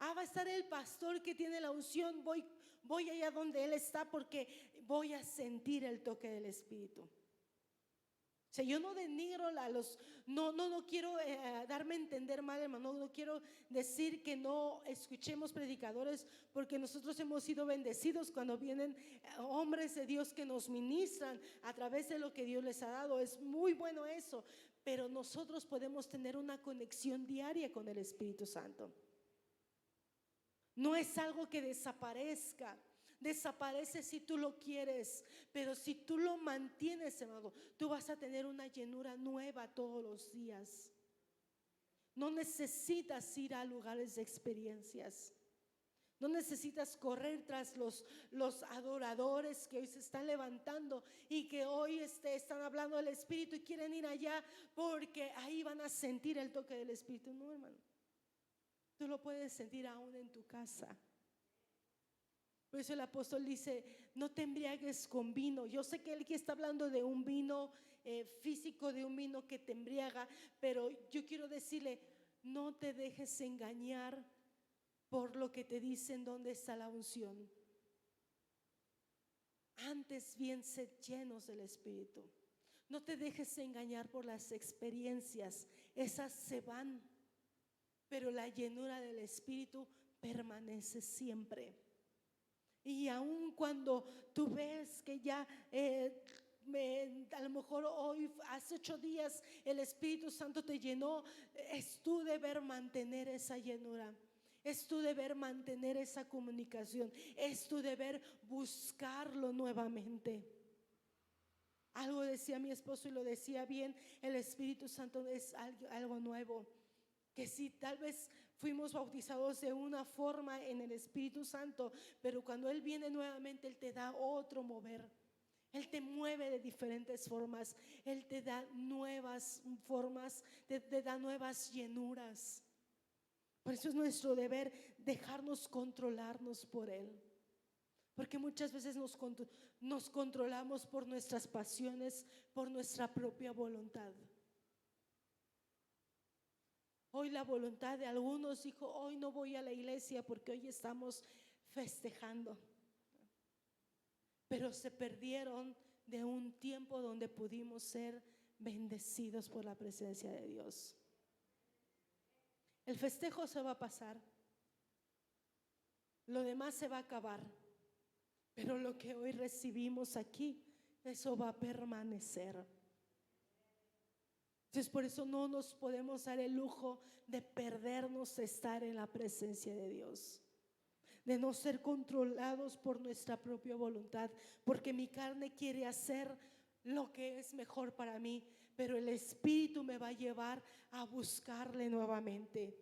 Va a estar el pastor que tiene la unción, voy allá donde él está porque voy a sentir el toque del Espíritu. O sea, yo no denigro a los, no quiero darme a entender mal, hermano. No quiero decir que no escuchemos predicadores, porque nosotros hemos sido bendecidos cuando vienen hombres de Dios que nos ministran a través de lo que Dios les ha dado. Es muy bueno eso, pero nosotros podemos tener una conexión diaria con el Espíritu Santo. No es algo que desaparezca. Desaparece si tú lo quieres, pero si tú lo mantienes, hermano, tú vas a tener una llenura nueva todos los días. No necesitas ir a lugares de experiencias. No necesitas correr tras los adoradores que hoy se están levantando y que hoy están hablando del Espíritu y quieren ir allá porque ahí van a sentir el toque del Espíritu. No, hermano, tú lo puedes sentir aún en tu casa. Por eso el apóstol dice: no te embriagues con vino. Yo sé que él aquí está hablando de un vino físico, de un vino que te embriaga, pero yo quiero decirle: no te dejes engañar por lo que te dicen dónde está la unción. Antes bien, sed llenos del Espíritu. No te dejes engañar por las experiencias, esas se van, pero la llenura del Espíritu permanece siempre. Y aun cuando tú ves que ya a lo mejor hoy, hace 8 días, el Espíritu Santo te llenó, es tu deber mantener esa llenura. Es tu deber mantener esa comunicación. Es tu deber buscarlo nuevamente. Algo decía mi esposo y lo decía bien: el Espíritu Santo es algo nuevo. Que si tal vez fuimos bautizados de una forma en el Espíritu Santo, pero cuando Él viene nuevamente, Él te da otro mover. Él te mueve de diferentes formas. Él te da nuevas formas, te da nuevas llenuras. Por eso es nuestro deber dejarnos controlarnos por Él. Porque muchas veces nos controlamos por nuestras pasiones, por nuestra propia voluntad. Hoy la voluntad de algunos dijo: hoy no voy a la iglesia porque hoy estamos festejando. Pero se perdieron de un tiempo donde pudimos ser bendecidos por la presencia de Dios. El festejo se va a pasar, lo demás se va a acabar, pero lo que hoy recibimos aquí, eso va a permanecer. Entonces, por eso no nos podemos dar el lujo de perdernos de estar en la presencia de Dios, de no ser controlados por nuestra propia voluntad, porque mi carne quiere hacer lo que es mejor para mí, pero el Espíritu me va a llevar a buscarle nuevamente.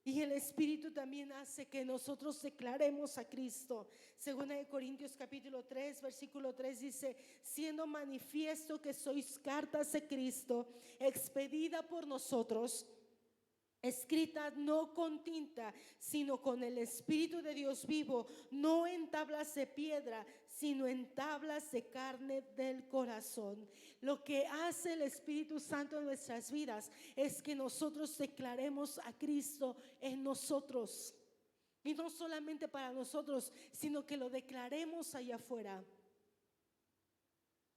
Y el Espíritu también hace que nosotros declaremos a Cristo. Segunda de Corintios capítulo 3 versículo 3 dice: siendo manifiesto que sois cartas de Cristo, expedida por nosotros, escrita no con tinta, sino con el Espíritu de Dios vivo, no en tablas de piedra, sino en tablas de carne del corazón. Lo que hace el Espíritu Santo en nuestras vidas es que nosotros declaremos a Cristo en nosotros. Y no solamente para nosotros, sino que lo declaremos allá afuera.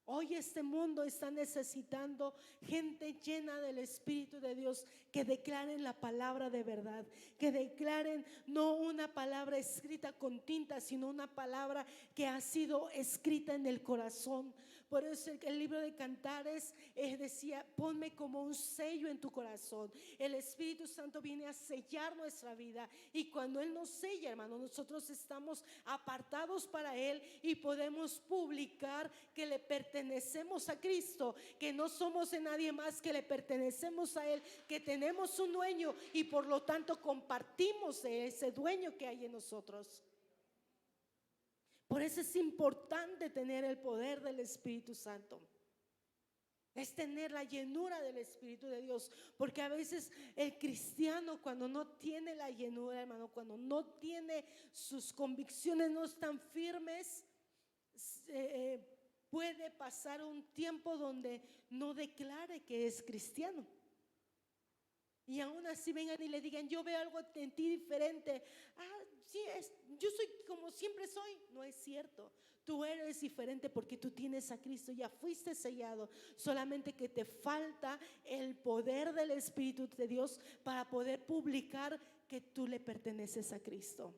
Hoy este mundo está necesitando gente llena del Espíritu de Dios, que declaren la palabra de verdad, que declaren no una palabra escrita con tinta, sino una palabra que ha sido escrita en el corazón. Por eso el libro de Cantares decía: ponme como un sello en tu corazón. El Espíritu Santo viene a sellar nuestra vida, y cuando Él nos sella, hermano, nosotros estamos apartados para Él y podemos publicar que le pertenecemos a Cristo, que no somos de nadie más, que le pertenecemos a Él, que tenemos un dueño y por lo tanto compartimos de ese dueño que hay en nosotros. Por eso es importante tener el poder del Espíritu Santo. Es tener la llenura del Espíritu de Dios. Porque a veces el cristiano, cuando no tiene la llenura, hermano, cuando no tiene sus convicciones, no están firmes, puede pasar un tiempo donde no declare que es cristiano. Y aún así vengan y le digan: yo veo algo en ti diferente. Sí, yo soy como siempre soy. No es cierto. Tú eres diferente porque tú tienes a Cristo, ya fuiste sellado. Solamente que te falta el poder del Espíritu de Dios para poder publicar que tú le perteneces a Cristo.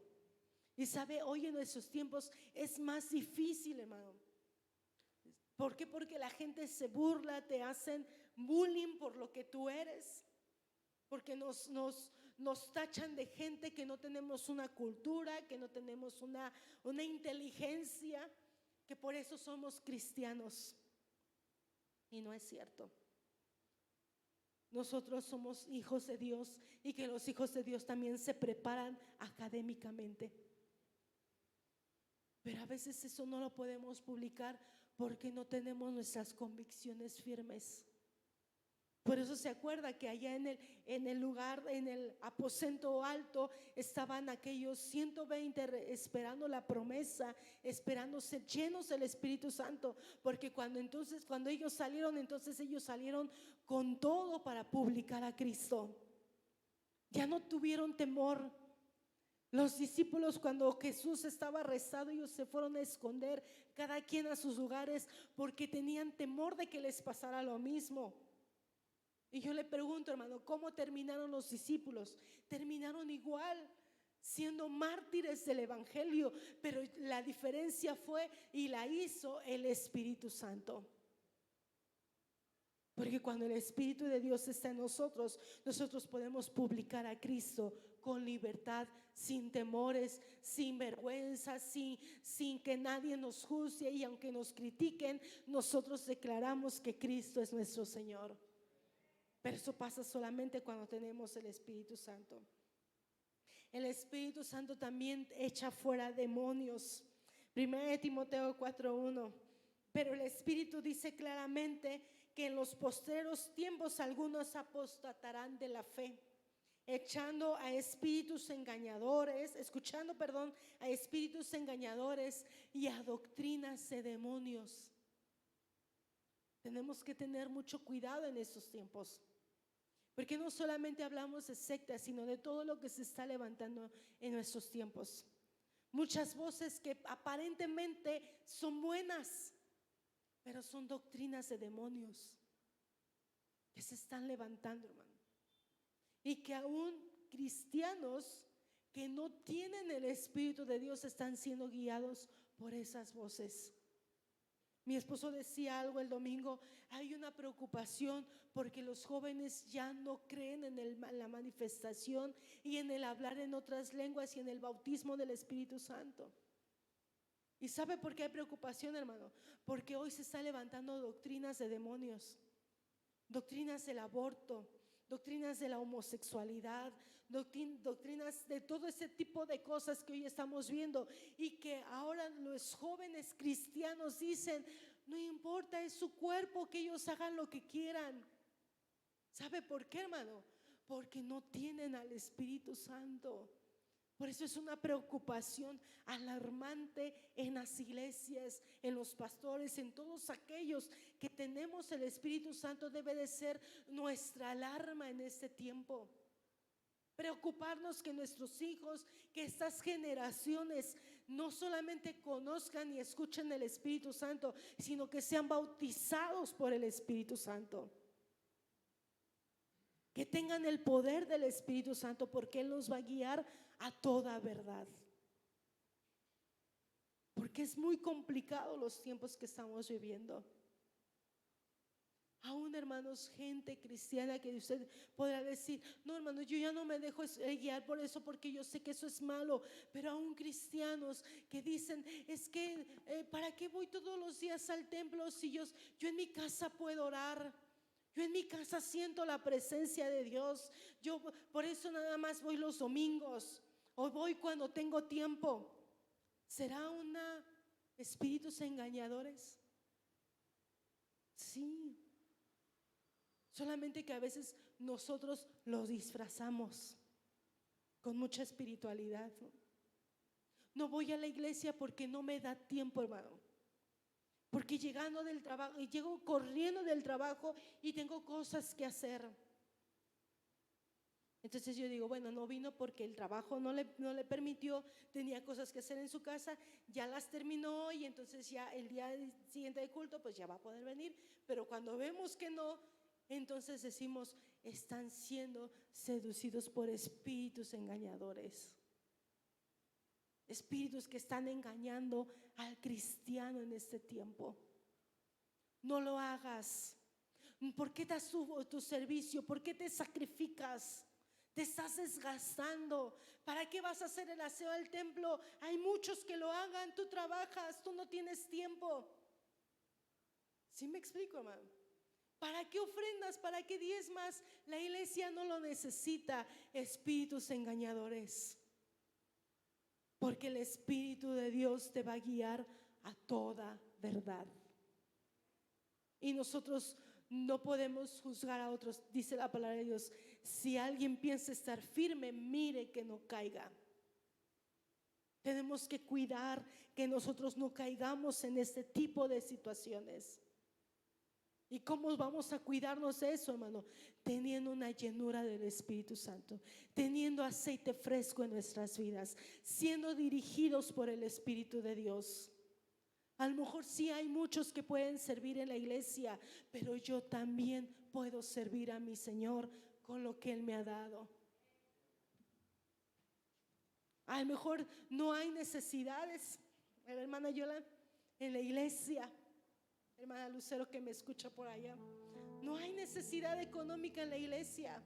Y sabe, hoy en nuestros tiempos es más difícil, hermano. ¿Por qué? Porque la gente se burla, te hacen bullying por lo que tú eres. Porque nos tachan de gente que no tenemos una cultura, que no tenemos una inteligencia, que por eso somos cristianos. Y no es cierto. Nosotros somos hijos de Dios, y que los hijos de Dios también se preparan académicamente. Pero a veces eso no lo podemos publicar porque no tenemos nuestras convicciones firmes. Por eso se acuerda que allá en el lugar, en el aposento alto, estaban aquellos 120 esperando la promesa, esperando ser llenos del Espíritu Santo. Porque cuando ellos salieron, entonces ellos salieron con todo para publicar a Cristo. Ya no tuvieron temor. Los discípulos, cuando Jesús estaba arrestado, ellos se fueron a esconder, cada quien a sus lugares, porque tenían temor de que les pasara lo mismo. Y yo le pregunto, hermano, ¿cómo terminaron los discípulos? Terminaron igual, siendo mártires del Evangelio, pero la diferencia fue y la hizo el Espíritu Santo. Porque cuando el Espíritu de Dios está en nosotros, nosotros podemos publicar a Cristo con libertad, sin temores, sin vergüenza, sin que nadie nos juzgue. Y aunque nos critiquen, nosotros declaramos que Cristo es nuestro Señor. Pero eso pasa solamente cuando tenemos el Espíritu Santo. El Espíritu Santo también echa fuera demonios. 1 Timoteo 4:1. Pero el Espíritu dice claramente que en los postreros tiempos algunos apostatarán de la fe, escuchando a espíritus engañadores y a doctrinas de demonios. Tenemos que tener mucho cuidado en estos tiempos, porque no solamente hablamos de sectas, sino de todo lo que se está levantando en nuestros tiempos. Muchas voces que aparentemente son buenas, pero son doctrinas de demonios que se están levantando, hermano. Y que aún cristianos que no tienen el Espíritu de Dios están siendo guiados por esas voces. Mi esposo decía algo el domingo: hay una preocupación porque los jóvenes ya no creen en la manifestación y en el hablar en otras lenguas y en el bautismo del Espíritu Santo. ¿Y sabe por qué hay preocupación, hermano? Porque hoy se está levantando doctrinas de demonios, doctrinas del aborto, doctrinas de la homosexualidad, doctrinas de todo ese tipo de cosas que hoy estamos viendo, y que ahora los jóvenes cristianos dicen: no importa, es su cuerpo, que ellos hagan lo que quieran. ¿Sabe por qué, hermano? porque no tienen al Espíritu Santo. Por eso es una preocupación alarmante en las iglesias, en los pastores, en todos aquellos que tenemos el Espíritu Santo. Debe de ser nuestra alarma en este tiempo. Preocuparnos que nuestros hijos, que estas generaciones no solamente conozcan y escuchen el Espíritu Santo, sino que sean bautizados por el Espíritu Santo. Que tengan el poder del Espíritu Santo, porque Él nos va a guiar a toda verdad. Porque es muy complicado los tiempos que estamos viviendo. Aún, hermanos, gente cristiana que usted podrá decir: no, hermano, yo ya no me dejo guiar por eso, porque yo sé que eso es malo. Pero aún cristianos que dicen: es que ¿para qué voy todos los días al templo si yo en mi casa puedo orar? Yo en mi casa siento la presencia de Dios. Yo por eso nada más voy los domingos, o voy cuando tengo tiempo. ¿Será una espíritus engañadores? Sí. Solamente que a veces nosotros los disfrazamos con mucha espiritualidad. No voy a la iglesia porque no me da tiempo, hermano. Porque llegando del trabajo, y llego corriendo del trabajo y tengo cosas que hacer. Entonces yo digo: bueno, no vino porque el trabajo no le permitió, tenía cosas que hacer en su casa, ya las terminó, y entonces ya el día siguiente de culto pues ya va a poder venir. Pero cuando vemos que no, entonces decimos: están siendo seducidos por espíritus engañadores. Espíritus que están engañando al cristiano en este tiempo. No lo hagas. ¿Por qué das tu servicio? ¿Por qué te sacrificas? Te estás desgastando. ¿Para qué vas a hacer el aseo al templo? Hay muchos que lo hagan. Tú trabajas, tú no tienes tiempo. ¿Sí me explico, hermano? ¿Para qué ofrendas? ¿Para qué diezmas? La iglesia no lo necesita. Espíritus engañadores. Porque el Espíritu de Dios te va a guiar a toda verdad. Y nosotros no podemos juzgar a otros. Dice la palabra de Dios: si alguien piensa estar firme, mire que no caiga. Tenemos que cuidar que nosotros no caigamos en este tipo de situaciones. ¿Y cómo vamos a cuidarnos de eso, hermano? Teniendo una llenura del Espíritu Santo, teniendo aceite fresco en nuestras vidas, siendo dirigidos por el Espíritu de Dios. A lo mejor sí hay muchos que pueden servir en la iglesia, pero yo también puedo servir a mi Señor con lo que Él me ha dado. A lo mejor no hay necesidades, hermana Yola, en la iglesia. Hermana Lucero, que me escucha por allá, no hay necesidad económica en la iglesia,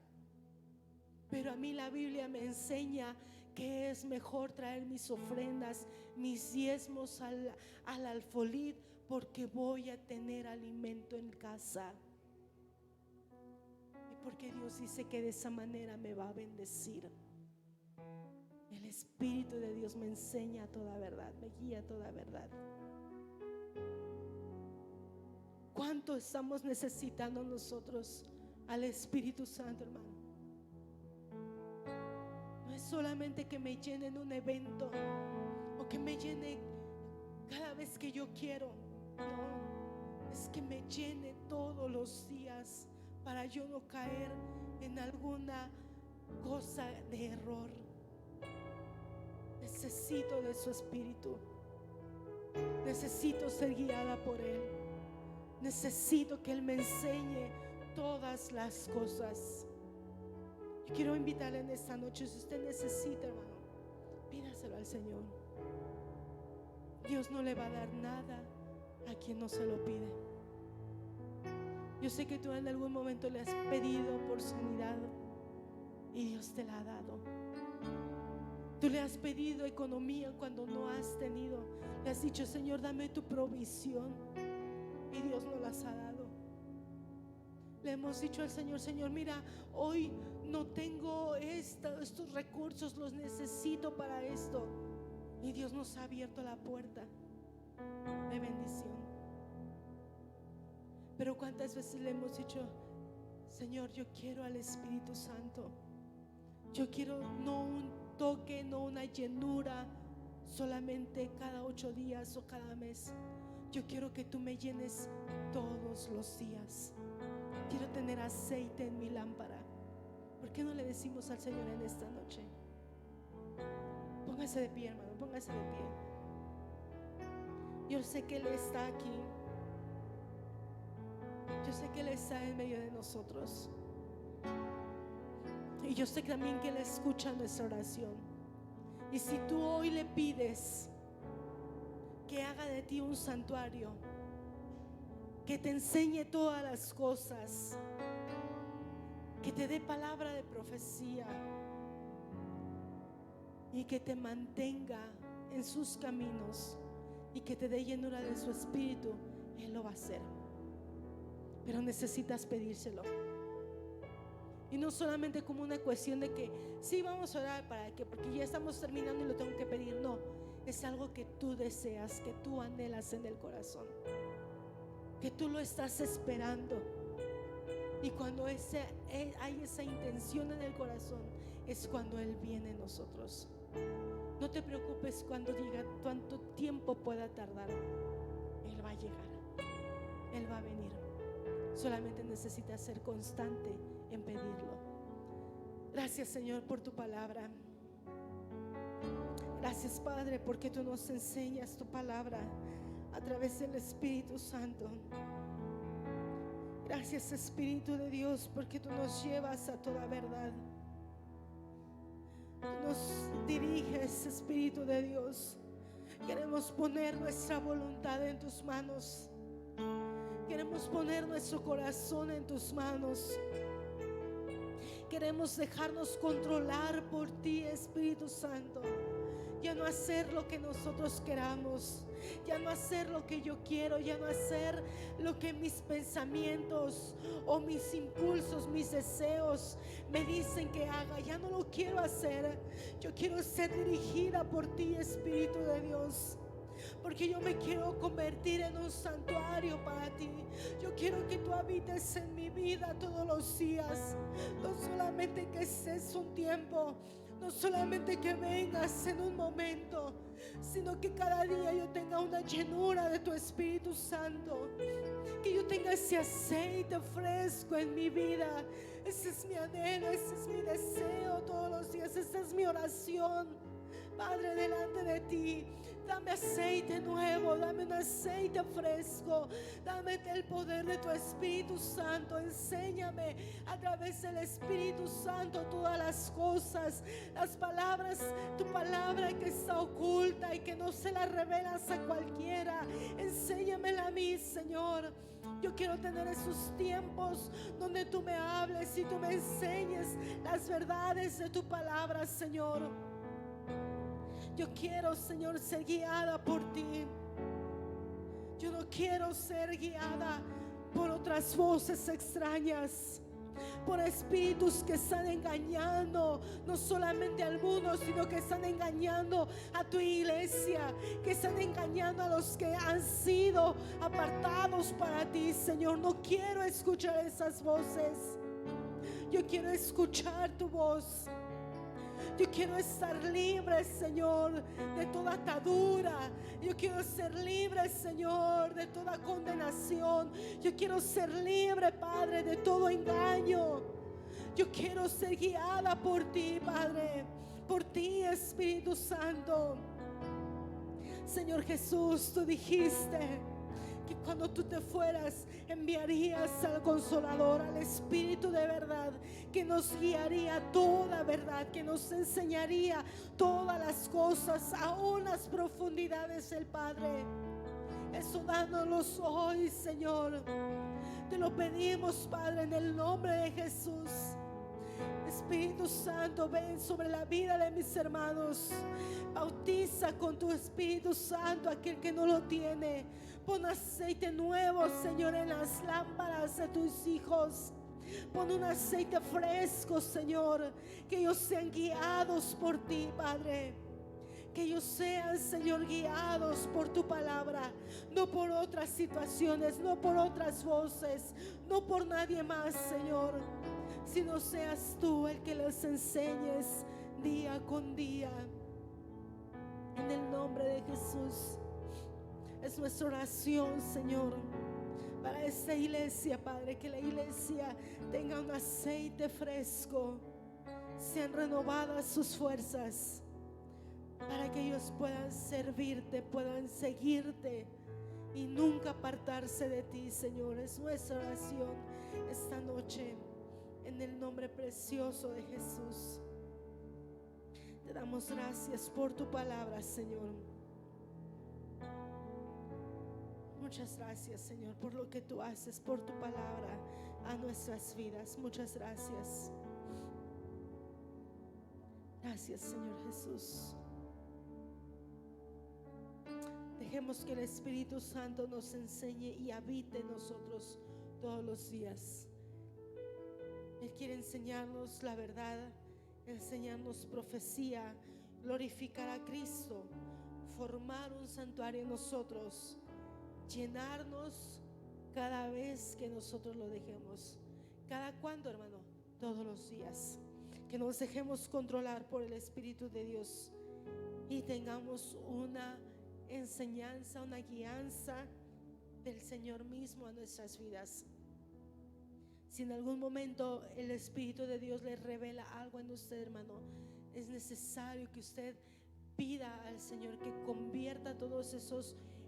pero a mí la Biblia me enseña que es mejor traer mis ofrendas, mis diezmos al alfolí, porque voy a tener alimento en casa, y porque Dios dice que de esa manera me va a bendecir. El Espíritu de Dios me enseña toda verdad, me guía a toda verdad. ¿Cuánto estamos necesitando nosotros al Espíritu Santo, hermano? No es solamente que me llene en un evento o que me llene cada vez que yo quiero. No, es que me llene todos los días para yo no caer en alguna cosa de error. Necesito de su Espíritu. Necesito ser guiada por Él. Necesito que Él me enseñe todas las cosas. Yo quiero invitarle en esta noche, si usted necesita, hermano, pídaselo al Señor. Dios no le va a dar nada a quien no se lo pide. Yo sé que tú en algún momento le has pedido por sanidad y Dios te la ha dado. Tú le has pedido economía cuando no has tenido. Le has dicho: Señor, dame tu provisión, y Dios nos las ha dado. Le hemos dicho al Señor: Señor, mira, hoy no tengo estos recursos, los necesito para esto, y Dios nos ha abierto la puerta de bendición. Pero ¿cuántas veces le hemos dicho: Señor, yo quiero al Espíritu Santo. Yo quiero no un toque, no una llenura solamente cada 8 días o cada mes. Yo quiero que tú me llenes todos los días. Quiero tener aceite en mi lámpara. ¿Por qué no le decimos al Señor en esta noche? Póngase de pie, hermano, póngase de pie. Yo sé que Él está aquí. Yo sé que Él está en medio de nosotros. Y yo sé también que Él escucha nuestra oración. Y si tú hoy le pides que haga de ti un santuario, que te enseñe todas las cosas, que te dé palabra de profecía y que te mantenga en sus caminos y que te dé llenura de su espíritu, Él lo va a hacer. Pero necesitas pedírselo. Y no solamente como una cuestión de que sí, vamos a orar para que, porque ya estamos terminando y lo tengo que pedir. No, es algo que tú deseas, que tú anhelas en el corazón, que tú lo estás esperando. Y cuando hay esa intención en el corazón, es cuando Él viene en nosotros. No te preocupes cuando diga cuánto tiempo pueda tardar. Él va a llegar, Él va a venir. Solamente necesitas ser constante en pedirlo. Gracias, Señor, por tu palabra. Gracias, Padre, porque tú nos enseñas tu palabra a través del Espíritu Santo. Gracias, Espíritu de Dios, porque tú nos llevas a toda verdad. Tú nos diriges, Espíritu de Dios. Queremos poner nuestra voluntad en tus manos. Queremos poner nuestro corazón en tus manos. Queremos dejarnos controlar por ti, Espíritu Santo. Ya no hacer lo que nosotros queramos, ya no hacer lo que yo quiero, ya no hacer lo que mis pensamientos o mis impulsos, mis deseos me dicen que haga. Ya no lo quiero hacer. Yo quiero ser dirigida por ti, Espíritu de Dios, porque yo me quiero convertir en un santuario para ti. Yo quiero que tú habites en mi vida todos los días. No solamente que estés un tiempo, no solamente que vengas en un momento, sino que cada día yo tenga una llenura de tu Espíritu Santo. Que yo tenga ese aceite fresco en mi vida. Ese es mi anhelo, ese es mi deseo todos los días. Esa es mi oración, Padre, delante de ti. Dame aceite nuevo, dame un aceite fresco, dame el poder de tu Espíritu Santo. Enséñame a través del Espíritu Santo todas las cosas, las palabras, tu palabra que está oculta y que no se la revelas a cualquiera. Enséñamela a mí, Señor. Yo quiero tener esos tiempos donde tú me hables y tú me enseñes las verdades de tu palabra, Señor. Yo quiero, Señor, ser guiada por ti. Yo no quiero ser guiada por otras voces extrañas, por espíritus que están engañando no solamente al mundo, sino que están engañando a tu iglesia, que están engañando a los que han sido apartados para ti, Señor. No quiero escuchar esas voces. Yo quiero escuchar tu voz. Yo quiero estar libre, Señor, de toda atadura. Yo quiero ser libre, Señor, de toda condenación. Yo quiero ser libre, Padre, de todo engaño. Yo quiero ser guiada por ti, Padre, por ti, Espíritu Santo. Señor Jesús, tú dijiste que cuando tú te fueras enviarías al Consolador, al Espíritu de verdad, que nos guiaría a toda verdad, que nos enseñaría todas las cosas, aún las profundidades del Padre. Eso dánoslos hoy, Señor. Te lo pedimos, Padre, en el nombre de Jesús. Espíritu Santo, ven sobre la vida de mis hermanos. Bautiza con tu Espíritu Santo a aquel que no lo tiene. Pon aceite nuevo, Señor, en las lámparas de tus hijos. Pon un aceite fresco, Señor, que ellos sean guiados por ti, Padre. Que ellos sean, Señor, guiados por tu palabra, no por otras situaciones, no por otras voces, no por nadie más, Señor, sino seas tú el que los enseñes día con día. En el nombre de Jesús es nuestra oración, Señor, para esta iglesia, Padre, que la iglesia tenga un aceite fresco, sean renovadas sus fuerzas, para que ellos puedan servirte, puedan seguirte y nunca apartarse de ti, Señor. Es nuestra oración esta noche, en el nombre precioso de Jesús. Te damos gracias por tu palabra, Señor. Muchas gracias, Señor, por lo que tú haces, por tu palabra a nuestras vidas. Muchas gracias. Gracias, Señor Jesús. Dejemos que el Espíritu Santo nos enseñe y habite en nosotros todos los días. Él quiere enseñarnos la verdad, enseñarnos profecía, glorificar a Cristo, formar un santuario en nosotros, llenarnos cada vez que nosotros lo dejemos. ¿Cada cuándo, hermano? Todos los días. Que nos dejemos controlar por el Espíritu de Dios y tengamos una enseñanza, una guianza del Señor mismo a nuestras vidas. Si en algún momento el Espíritu de Dios le revela algo en usted, hermano, es necesario que usted pida al Señor que convierta todos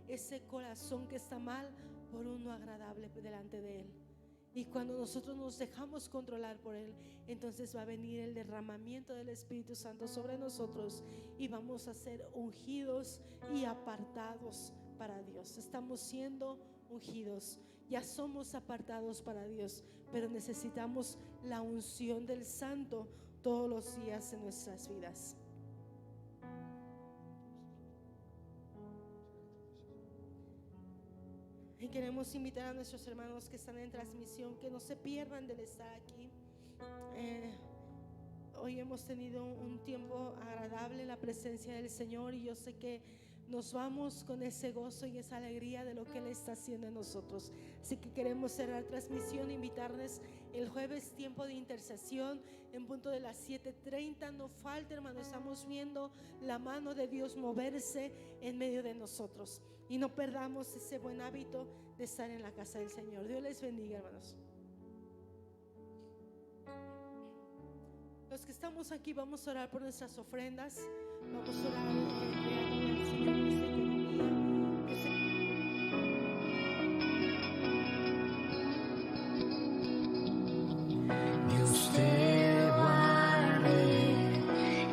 ese corazón que está mal por uno agradable delante de Él. Y cuando nosotros nos dejamos controlar por Él, entonces va a venir el derramamiento del Espíritu Santo sobre nosotros y vamos a ser ungidos y apartados para Dios. Estamos siendo ungidos, ya somos apartados para Dios, pero necesitamos la unción del Santo todos los días en nuestras vidas. Y queremos invitar a nuestros hermanos que están en transmisión que no se pierdan del estar aquí. Hoy hemos tenido un tiempo agradable en la presencia del Señor y yo sé que nos vamos con ese gozo y esa alegría de lo que Él está haciendo en nosotros. Así que queremos cerrar transmisión, invitarles el jueves tiempo de intercesión en punto de las 7:30. No falte, hermano, estamos viendo la mano de Dios moverse en medio de nosotros. Y no perdamos ese buen hábito de estar en la casa del Señor. Dios les bendiga, hermanos. Los que estamos aquí vamos a orar por nuestras ofrendas. Vamos a orar al Señor nuestra economía. Dios te guarde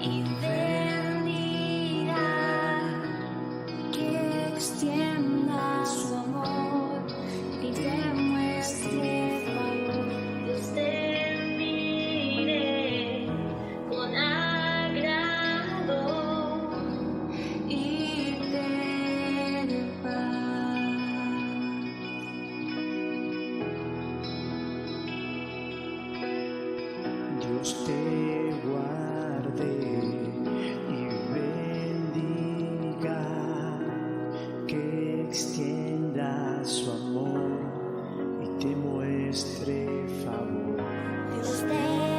y bendiga, que extienda su amor y te muestre favor. Dios te mire con agrado y te dé paz. Dios te